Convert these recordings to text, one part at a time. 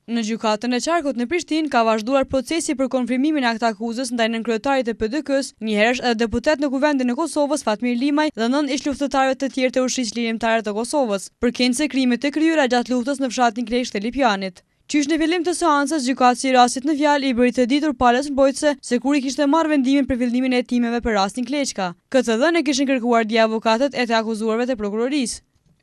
Në gjykatën e Qarkut në Prishtinë ka vazhduar procesi për konfirmimin e akt akuzës ndaj nënkryetarit të PDK-s, njëherësh edhe deputet në Kuvendin e Kosovës Fatmir Limaj dhe 9 ish luftëtarëve të tjerë të Ushtrisë Lirimtare të Kosovës, përkense krimet të kryera gjatë luftës në fshatin Kleçk të Lipjanit. Qysh në fillim të seancës, gjykatësi i rastit në fjalë i bëri të ditur palës mbrojtëse se kur i kishte marrë vendimin për fillimin e hetimeve për rastin Kleçka. Këtë dhënë kishin kërkuar dje avokatët e të akuzuarve të prokurorisë.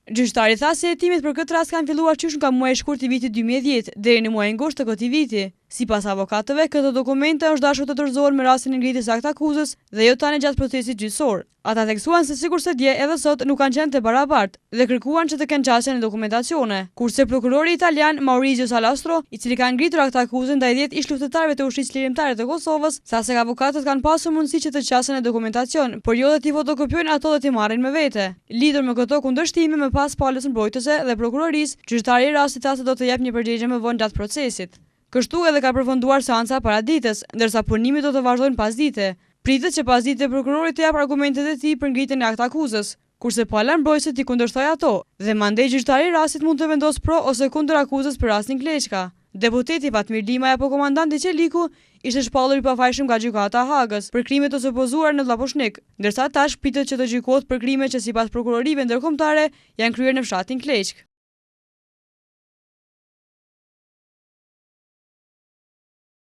Gjyqtari tha se hetimet për këtë rast kanë filluar qysh nga muaji i shkurt i vitit 2010 deri në muajin gusht të këtij viti. Sipas avokatëve, këto dokumente është dashur të dorëzohen me rastin e ngritjes së akt akuzës dhe jo tani gjatë procesit gjyqësor. Ata theksuan se sikurse dje edhe sot nuk kanë qenë të barabartë dhe kërkuan që të kenë qasje në dokumentacione, kurse prokurori italian Maurizio Salastro, i cili ka ngritur akt akuzën ndaj 10 ish luftëtarëve të Ushtrisë Lirimtare të Kosovës, tha se avokatët kanë pasur mundësi që të qasen në dokumentacion, por jo dhe t'i fotokopjojnë ato dhe t'i marrin me vete. Lidhur me këto kundërshtime më pas palës mbrojtëse dhe prokurorisë, gjyqtari i rastit tha se do të jap një përgjigje më vonë gjatë procesit. Kështu edhe ka përfunduar seanca paraditës, ndërsa punimit do të vazhdojnë pasdite. Pritet që pasdite prokurori të jap argumentet e tij për ngritjen e akt akuzës, kurse pala mbrojtëse t'i kundërshtojë ato, dhe mandej gjyqtari i rastit mund të vendosë pro ose kundër akuzës për rastin Kleçka. Deputeti Fatmir Limaj apo komandanti Qeliku ishte shpallur i pafajshëm nga gjykata e Hagës për krimet të supozuara në Llaposhnik, ndërsa tash pritet që të gjykohet për krime që sipas prokurorive ndërkombëtare janë kryer në fshatin Kleçk.